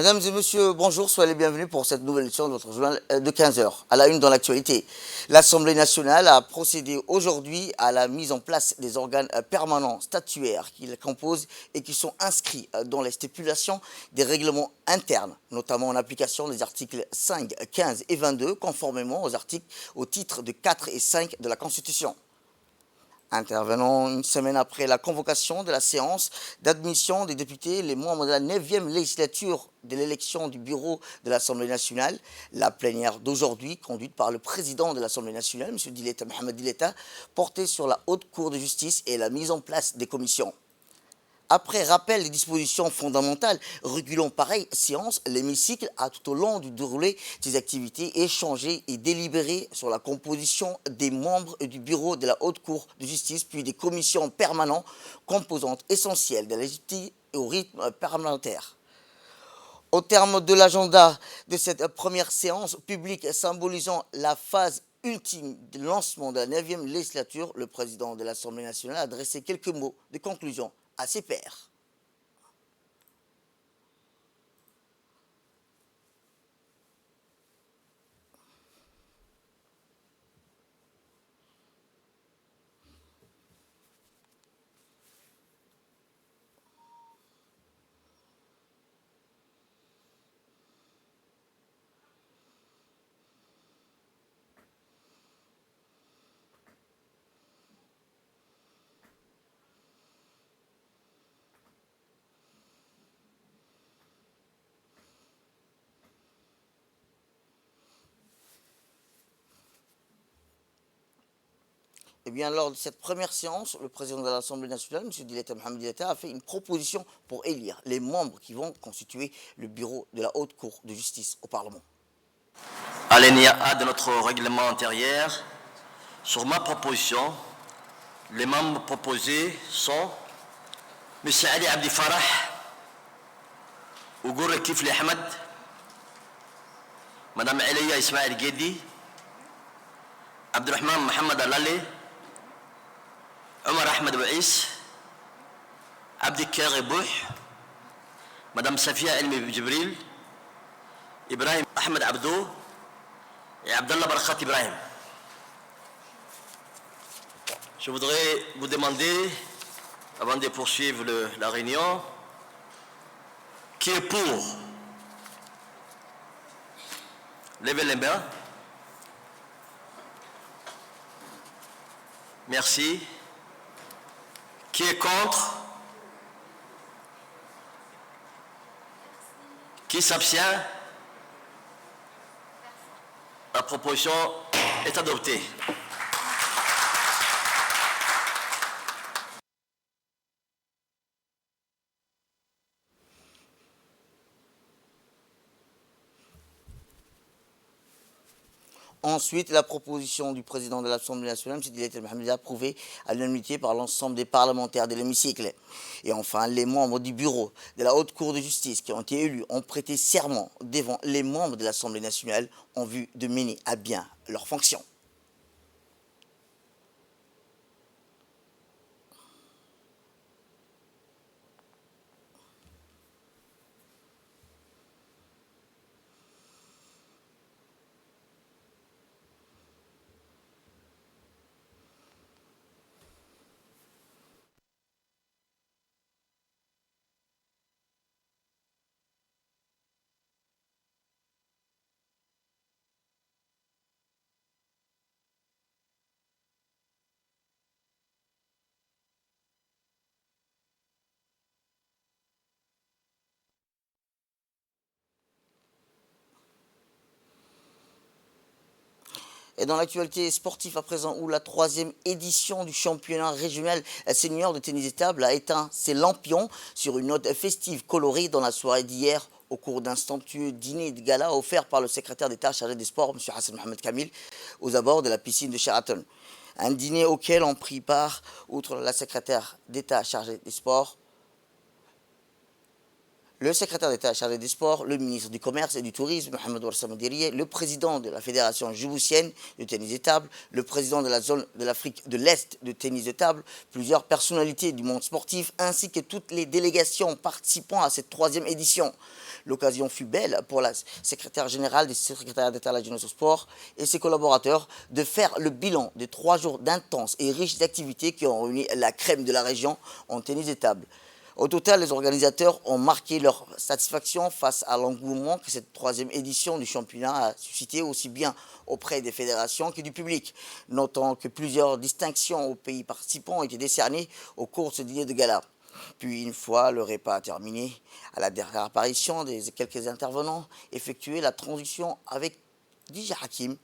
Mesdames et messieurs, bonjour, soyez les bienvenus pour cette nouvelle édition de votre journal de 15 heures. À la une dans l'actualité, l'Assemblée nationale a procédé aujourd'hui à la mise en place des organes permanents statuaires qui les composent et qui sont inscrits dans les stipulations des règlements internes, notamment en application des articles 5, 15 et 22, conformément aux articles au titre de 4 et 5 de la Constitution. Intervenant une semaine après la convocation de la séance d'admission des députés, les membres de la 9e législature de l'élection du bureau de l'Assemblée nationale, la plénière d'aujourd'hui, conduite par le président de l'Assemblée nationale, M. Dileta, Mohamed Dileta, portait sur la haute cour de justice et la mise en place des commissions. Après rappel des dispositions fondamentales, régulant pareille séance, l'hémicycle a tout au long du déroulé des activités échangé et délibéré sur la composition des membres du bureau de la Haute Cour de justice, puis des commissions permanentes, composantes essentielles de la légitimité et au rythme parlementaire. Au terme de l'agenda de cette première séance publique symbolisant la phase ultime du lancement de la 9e législature, le président de l'Assemblée nationale a adressé quelques mots de conclusion à ses pairs. Eh bien, lors de cette première séance, le président de l'Assemblée nationale, M. Dileta Mohamed Dileta, a fait une proposition pour élire les membres qui vont constituer le bureau de la Haute Cour de justice au Parlement. Alinéa A de notre règlement intérieur, sur ma proposition, les membres proposés sont M. Ali Abdi Farah, Ougour Kifli Ahmed, Mme Elia Ismail Guedi, Abdurrahman Mohamed Alale, Omar Ahmed Ouis, Abdikar Ebouh, Mme Safia Elmi Jibril, Ibrahim Ahmed Abdou et Abdallah Barakat Ibrahim. Je voudrais vous demander, avant de poursuivre la réunion, qui est pour? Levez les mains. Merci. Qui est contre? Qui s'abstient? La proposition est adoptée. Ensuite, la proposition du président de l'Assemblée nationale, M. Dileta Mohamed, approuvée à l'unanimité par l'ensemble des parlementaires de l'hémicycle. Et enfin, les membres du bureau de la Haute Cour de justice qui ont été élus ont prêté serment devant les membres de l'Assemblée nationale en vue de mener à bien leurs fonctions. Et dans l'actualité sportive à présent, où la 3e édition du championnat régional senior de tennis de table a éteint ses lampions sur une note festive colorée dans la soirée d'hier au cours d'un somptueux dîner de gala offert par le secrétaire d'État chargé des sports, M. Hassan Mohamed Kamil, aux abords de la piscine de Sheraton. Un dîner auquel ont pris part, outre la secrétaire d'État chargée des sports, Le secrétaire d'État chargé des sports, le ministre du Commerce et du Tourisme, Mohamed Ouassama Dirie, le président de la Fédération djiboutienne de tennis de table, le président de la zone de l'Afrique de l'Est de tennis de table, plusieurs personnalités du monde sportif, ainsi que toutes les délégations participant à cette 3e édition. L'occasion fut belle pour la secrétaire générale du secrétaire d'État à la jeunesse au sport et ses collaborateurs de faire le bilan de 3 jours d'intenses et riches activités qui ont réuni la crème de la région en tennis de table. Au total, les organisateurs ont marqué leur satisfaction face à l'engouement que cette 3e édition du championnat a suscité aussi bien auprès des fédérations que du public, notant que plusieurs distinctions aux pays participants ont été décernées au cours de ce dîner de gala. Puis, une fois le repas terminé, à la dernière apparition des quelques intervenants, effectuer la transition avec DJ Hakim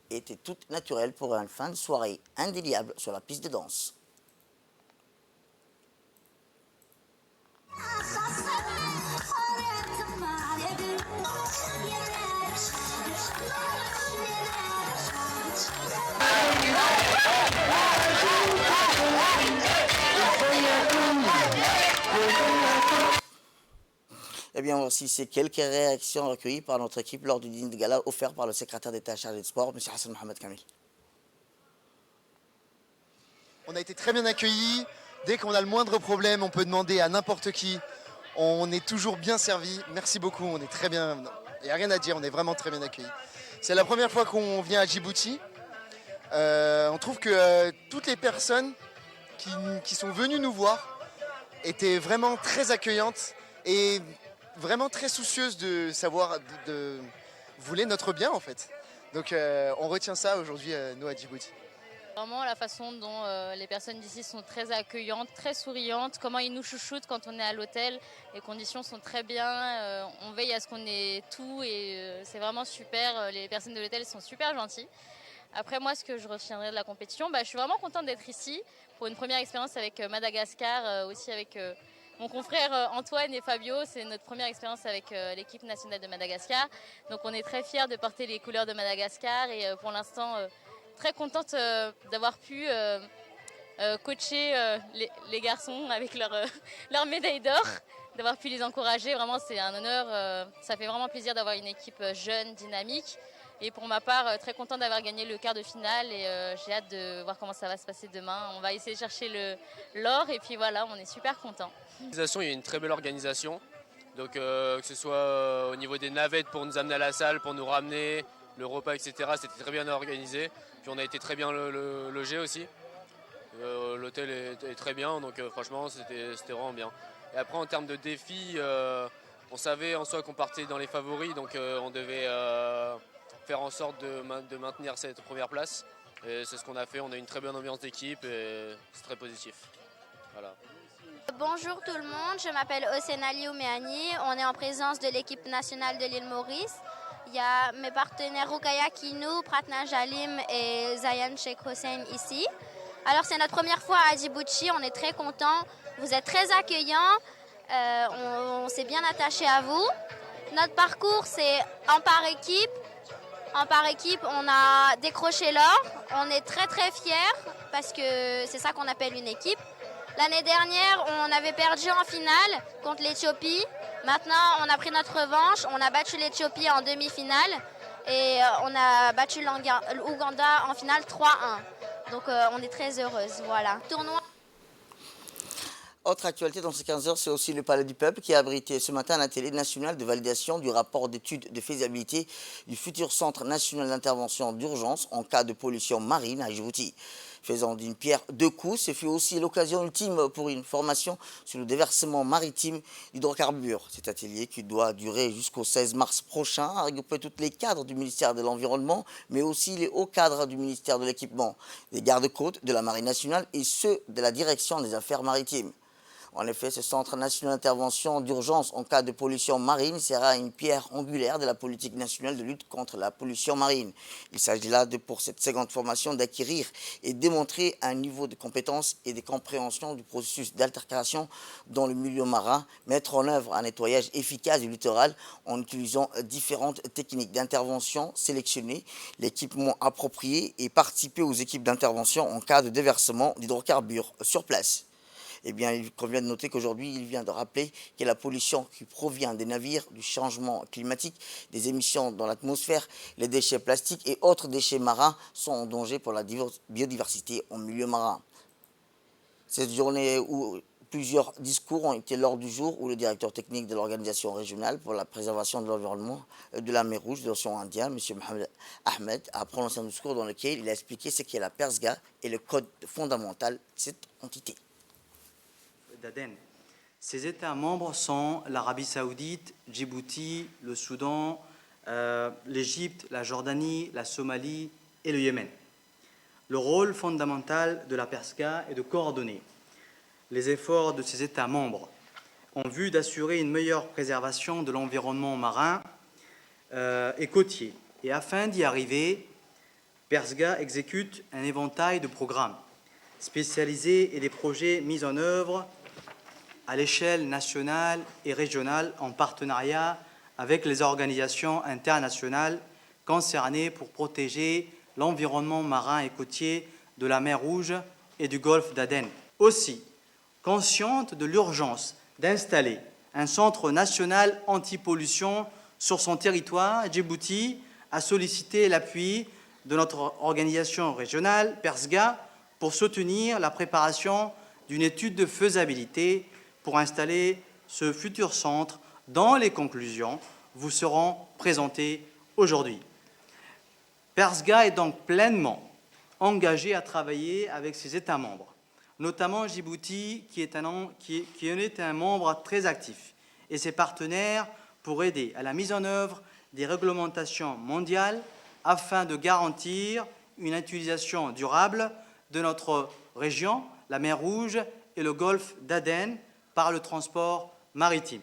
était toute naturelle pour une fin de soirée indéliable sur la piste de danse. Eh bien, voici ces quelques réactions recueillies par notre équipe lors du dîner de gala offert par le secrétaire d'État chargé des sports, M. Hassan Mohamed Kamil. On a été très bien accueillis. Dès qu'on a le moindre problème, on peut demander à n'importe qui. On est toujours bien servi. Merci beaucoup, on est très bien. Il n'y a rien à dire, on est vraiment très bien accueillis. C'est la première fois qu'on vient à Djibouti. On trouve que toutes les personnes qui sont venues nous voir étaient vraiment très accueillantes et vraiment très soucieuses de savoir, voulaient notre bien en fait. Donc on retient ça aujourd'hui, nous à Djibouti. Vraiment la façon dont les personnes d'ici sont très accueillantes, très souriantes, comment ils nous chouchoutent quand on est à l'hôtel, les conditions sont très bien, on veille à ce qu'on ait tout et c'est vraiment super, les personnes de l'hôtel sont super gentilles. Après moi, ce que je retiendrai de la compétition, je suis vraiment contente d'être ici pour une première expérience avec Madagascar, aussi avec mon confrère Antoine et Fabio. C'est notre première expérience avec l'équipe nationale de Madagascar. Donc on est très fiers de porter les couleurs de Madagascar et pour l'instant très contente d'avoir pu coacher les garçons avec leur médaille d'or, d'avoir pu les encourager. Vraiment, c'est un honneur. Ça fait vraiment plaisir d'avoir une équipe jeune, dynamique. Et pour ma part, très contente d'avoir gagné le quart de finale et j'ai hâte de voir comment ça va se passer demain. On va essayer de chercher l'or et puis voilà, on est super contents. Il y a une très belle organisation, donc que ce soit au niveau des navettes pour nous amener à la salle, pour nous ramener, le repas, etc. C'était très bien organisé. Puis on a été très bien logés aussi. L'hôtel est très bien, donc franchement c'était vraiment bien. Et après en termes de défis, on savait en soi qu'on partait dans les favoris, donc on devait faire en sorte de maintenir cette première place. Et c'est ce qu'on a fait, on a une très bonne ambiance d'équipe et c'est très positif. Voilà. Bonjour tout le monde, je m'appelle Osenali Oumeani, on est en présence de l'équipe nationale de l'île Maurice. Il y a mes partenaires Rukaya Kinou, Pratna Jalim et Zayan Sheikh Hossein ici. Alors c'est notre première fois à Djibouti, on est très contents, vous êtes très accueillants, on s'est bien attaché à vous. Notre parcours c'est en par équipe. En par équipe, on a décroché l'or. On est très très fiers parce que c'est ça qu'on appelle une équipe. L'année dernière, on avait perdu en finale contre l'Éthiopie. Maintenant, on a pris notre revanche. On a battu l'Éthiopie en demi-finale et on a battu l'Ouganda en finale 3-1. Donc on est très heureuses. Voilà. Tournoi. Autre actualité dans ces 15 heures, c'est aussi le Palais du Peuple qui a abrité ce matin un atelier national de validation du rapport d'étude de faisabilité du futur Centre national d'intervention d'urgence en cas de pollution marine à Djibouti. Faisant d'une pierre deux coups, ce fut aussi l'occasion ultime pour une formation sur le déversement maritime d'hydrocarbures. Cet atelier, qui doit durer jusqu'au 16 mars prochain, a regroupé tous les cadres du ministère de l'Environnement, mais aussi les hauts cadres du ministère de l'Équipement, des gardes-côtes, de la Marine nationale et ceux de la Direction des affaires maritimes. En effet, ce centre national d'intervention d'urgence en cas de pollution marine sera une pierre angulaire de la politique nationale de lutte contre la pollution marine. Il s'agit là, pour cette seconde formation, d'acquérir et démontrer un niveau de compétence et de compréhension du processus d'altération dans le milieu marin, mettre en œuvre un nettoyage efficace du littoral en utilisant différentes techniques d'intervention sélectionnées, l'équipement approprié et participer aux équipes d'intervention en cas de déversement d'hydrocarbures sur place. Eh bien, il convient de noter qu'aujourd'hui, il vient de rappeler que la pollution qui provient des navires, du changement climatique, des émissions dans l'atmosphère, les déchets plastiques et autres déchets marins sont en danger pour la biodiversité en milieu marin. Cette journée où plusieurs discours ont été lors du jour où le directeur technique de l'organisation régionale pour la préservation de l'environnement de la mer Rouge de l'océan Indien, M. Mohamed Ahmed, a prononcé un discours dans lequel il a expliqué ce qu'est la PERSGA et le code fondamental de cette entité. D'Aden. Ces États membres sont l'Arabie Saoudite, Djibouti, le Soudan, l'Égypte, la Jordanie, la Somalie et le Yémen. Le rôle fondamental de la PERSGA est de coordonner les efforts de ces États membres en vue d'assurer une meilleure préservation de l'environnement marin et côtier. Et afin d'y arriver, PERSGA exécute un éventail de programmes spécialisés et des projets mis en œuvre à l'échelle nationale et régionale en partenariat avec les organisations internationales concernées pour protéger l'environnement marin et côtier de la mer Rouge et du golfe d'Aden. Aussi, consciente de l'urgence d'installer un centre national anti-pollution sur son territoire, Djibouti a sollicité l'appui de notre organisation régionale, PERSGA, pour soutenir la préparation d'une étude de faisabilité pour installer ce futur centre dont les conclusions vous seront présentées aujourd'hui. PERSGA est donc pleinement engagé à travailler avec ses États membres, notamment Djibouti, qui en est un membre très actif, et ses partenaires pour aider à la mise en œuvre des réglementations mondiales afin de garantir une utilisation durable de notre région, la mer Rouge et le golfe d'Aden, par le transport maritime.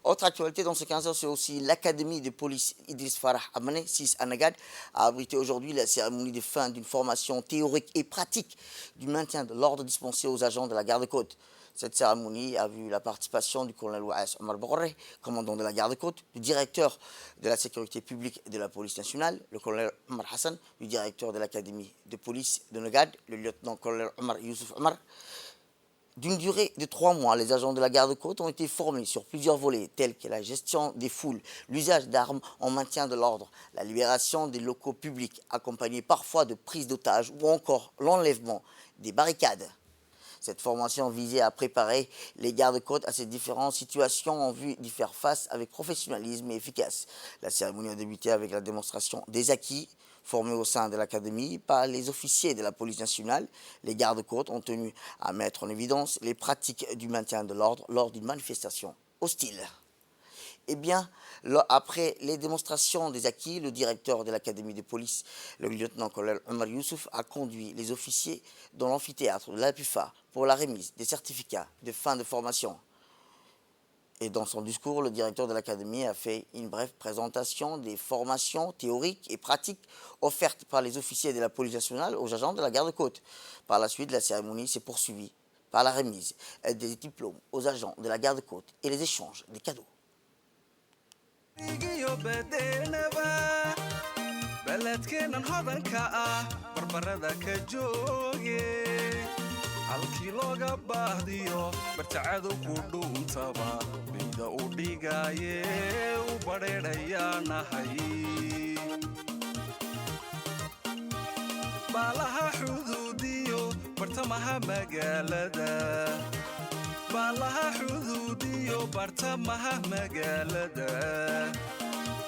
Autre actualité dans ce 15 heures, c'est aussi l'Académie de police Idriss Farah Amane, 6 à Nagad, a abrité aujourd'hui la cérémonie de fin d'une formation théorique et pratique du maintien de l'ordre dispensé aux agents de la garde-côte. Cette cérémonie a vu la participation du colonel Waes Omar Bourré, commandant de la garde-côte, du directeur de la sécurité publique de la police nationale, le colonel Omar Hassan, du directeur de l'Académie de police de Nagad, le lieutenant-colonel Omar Youssouf Omar. D'une durée de 3 mois, les agents de la garde-côte ont été formés sur plusieurs volets, tels que la gestion des foules, l'usage d'armes en maintien de l'ordre, la libération des locaux publics, accompagnée parfois de prises d'otages ou encore l'enlèvement des barricades. Cette formation visait à préparer les gardes-côtes à ces différentes situations en vue d'y faire face avec professionnalisme et efficace. La cérémonie a débuté avec la démonstration des acquis formés au sein de l'Académie par les officiers de la police nationale. Les gardes-côtes ont tenu à mettre en évidence les pratiques du maintien de l'ordre lors d'une manifestation hostile. Eh bien, après les démonstrations des acquis, le directeur de l'Académie de police, le lieutenant-colonel Omar Youssouf, a conduit les officiers dans l'amphithéâtre de l'APUFA pour la remise des certificats de fin de formation. Et dans son discours, le directeur de l'Académie a fait une brève présentation des formations théoriques et pratiques offertes par les officiers de la police nationale aux agents de la garde-côte. Par la suite, la cérémonie s'est poursuivie par la remise des diplômes aux agents de la garde-côte et les échanges des cadeaux. halkii looga baahdiyo bartacadu ku dhuuntaba bayda u dhigaaye u badheedhayaanahay baalaha xuduudiyo bartamaha magaalada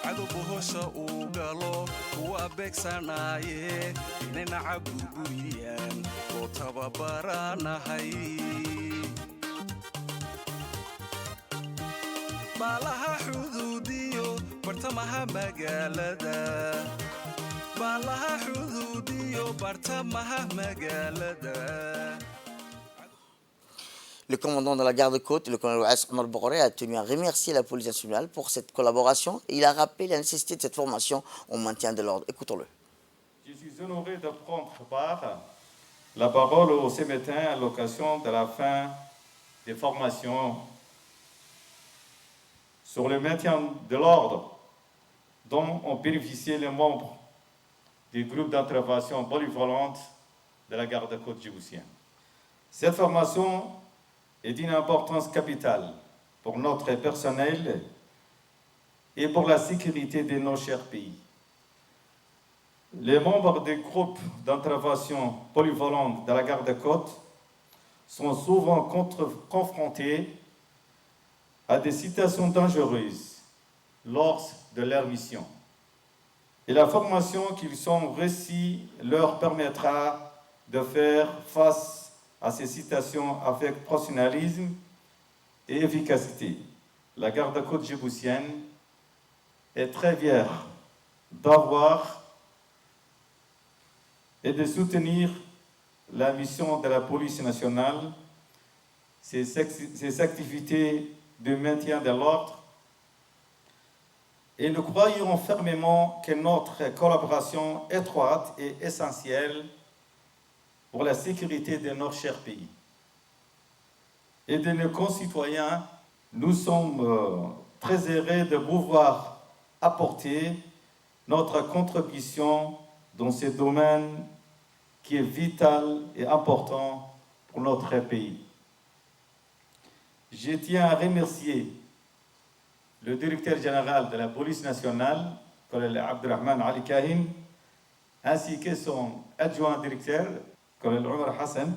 cadowba hosha uu galo kuwa beegsanaaye inayna caburburiyaan oo tababaranahay baalaha xuduudiyo bartamaha magaalada Le commandant de la garde-côte, le colonel Waes Omar Bourré, a tenu à remercier la police nationale pour cette collaboration et il a rappelé la nécessité de cette formation en maintien de l'ordre. Écoutons-le. Je suis honoré de prendre part la parole ce matin à l'occasion de la fin des formations sur le maintien de l'ordre dont ont bénéficié les membres du groupe d'intervention polyvalente de la garde-côte djiboutienne. Cette formation est d'une importance capitale pour notre personnel et pour la sécurité de nos chers pays. Les membres des groupes d'intervention polyvalente de la garde-côte sont souvent confrontés à des situations dangereuses lors de leur mission. Et la formation qu'ils ont reçue leur permettra de faire face à ces situations avec professionnalisme et efficacité. La garde-côte djiboutienne est très fière d'avoir et de soutenir la mission de la police nationale, ses activités de maintien de l'ordre, et nous croyons fermement que notre collaboration étroite est essentielle pour la sécurité de notre cher pays. Et de nos concitoyens, nous sommes très heureux de pouvoir apporter notre contribution dans ce domaine qui est vital et important pour notre pays. Je tiens à remercier le directeur général de la police nationale, colonel Abdelrahman Ali Kahin, ainsi que son adjoint directeur, colonel Omar Hassan,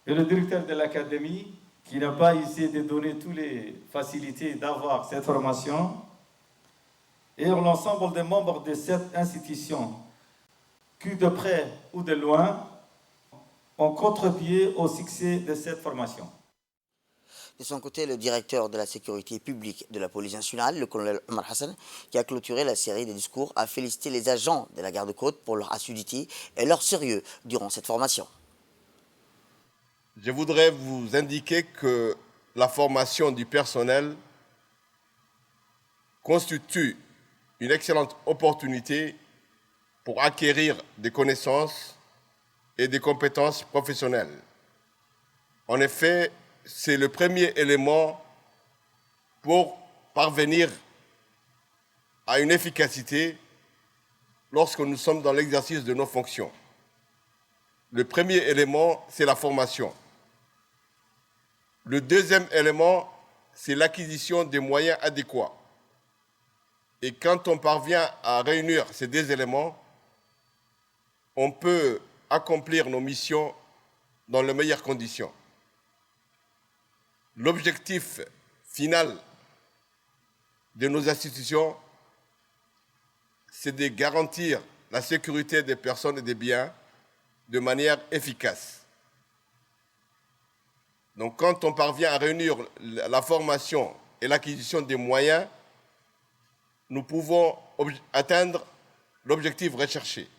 et le directeur de l'académie, qui n'a pas essayé de donner toutes les facilités d'avoir cette formation, et l'ensemble des membres de cette institution, qui de près ou de loin ont contribué au succès de cette formation. De son côté, le directeur de la sécurité publique de la police nationale, le colonel Omar Hassan, qui a clôturé la série des discours, a félicité les agents de la garde-côte pour leur assiduité et leur sérieux durant cette formation. Je voudrais vous indiquer que la formation du personnel constitue une excellente opportunité pour acquérir des connaissances et des compétences professionnelles. En effet, c'est le premier élément pour parvenir à une efficacité lorsque nous sommes dans l'exercice de nos fonctions. Le premier élément, c'est la formation. Le deuxième élément, c'est l'acquisition des moyens adéquats. Et quand on parvient à réunir ces deux éléments, on peut accomplir nos missions dans les meilleures conditions. L'objectif final de nos institutions, c'est de garantir la sécurité des personnes et des biens de manière efficace. Donc, quand on parvient à réunir la formation et l'acquisition des moyens, nous pouvons atteindre l'objectif recherché.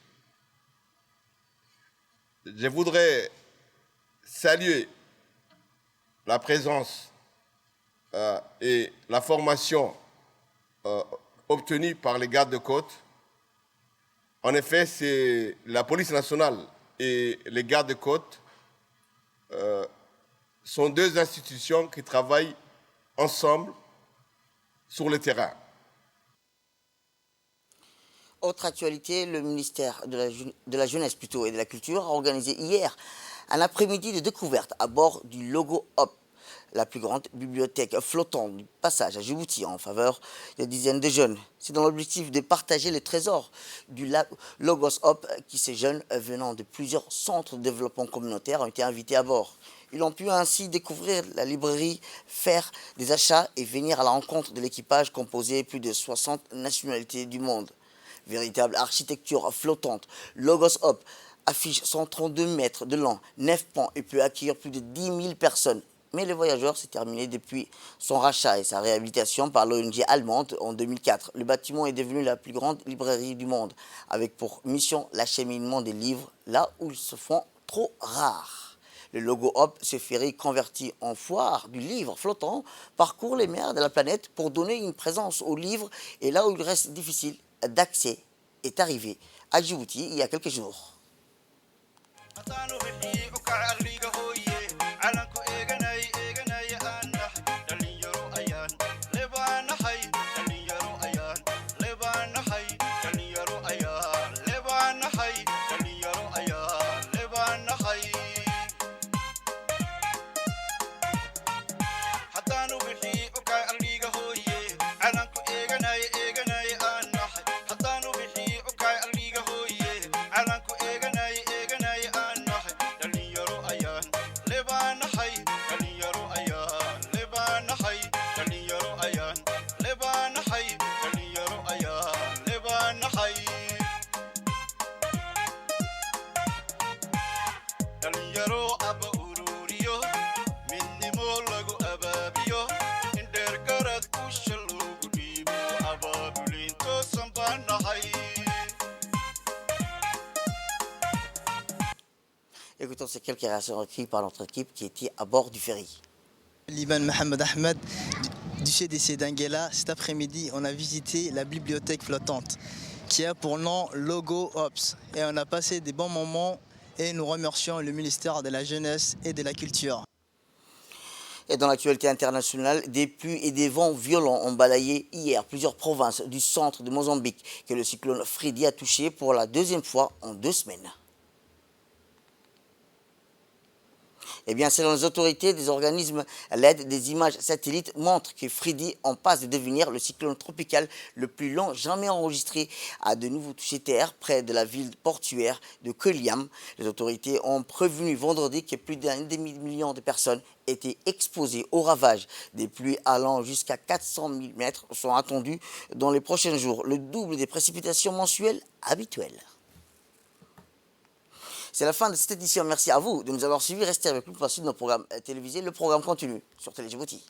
Je voudrais saluer la présence et la formation obtenue par les gardes-côtes. En effet, c'est la police nationale et les gardes-côtes sont deux institutions qui travaillent ensemble sur le terrain. Autre actualité, le ministère de la Jeunesse et de la Culture a organisé hier un après-midi de découverte à bord du Logo Hop, la plus grande bibliothèque flottante du passage à Djibouti en faveur de dizaines de jeunes. C'est dans l'objectif de partager les trésors du Logos Hop qui ces jeunes venant de plusieurs centres de développement communautaire ont été invités à bord. Ils ont pu ainsi découvrir la librairie, faire des achats et venir à la rencontre de l'équipage composé de plus de 60 nationalités du monde. Véritable architecture flottante, Logos Hop affiche 132 mètres de long, 9 pans et peut accueillir plus de 10 000 personnes. Mais les voyageurs s'est terminé depuis son rachat et sa réhabilitation par l'ONG allemande en 2004. Le bâtiment est devenu la plus grande librairie du monde, avec pour mission l'acheminement des livres là où ils se font trop rares. Le Logo Hop, ce ferry converti en foire du livre flottant, parcourt les mers de la planète pour donner une présence aux livres et là où il reste difficile d'accès est arrivé à Djibouti il y a quelques jours. Écoutons ces quelques réactions recueillies par notre équipe qui était à bord du ferry. Liban Mohamed Ahmed du CDC d'Anguilla. Cet après-midi, on a visité la bibliothèque flottante qui a pour nom Logo Ops. Et on a passé des bons moments et nous remercions le ministère de la Jeunesse et de la Culture. Et dans l'actualité internationale, des pluies et des vents violents ont balayé hier plusieurs provinces du centre de Mozambique que le cyclone Freddy a touché pour la deuxième fois en 2 semaines. Eh bien, selon les autorités, des organismes, l'aide des images satellites montrent que Freddy en passe de devenir le cyclone tropical le plus long jamais enregistré à de nouveau toucher terre près de la ville portuaire de Koliam. Les autorités ont prévenu vendredi que plus d'un demi-million de personnes étaient exposées aux ravages. Des pluies allant jusqu'à 400 mm sont attendues dans les prochains jours, le double des précipitations mensuelles habituelles. C'est la fin de cette édition. Merci à vous de nous avoir suivis. Restez avec nous pour la suite de nos programmes télévisés. Le programme continue sur Télé Djibouti.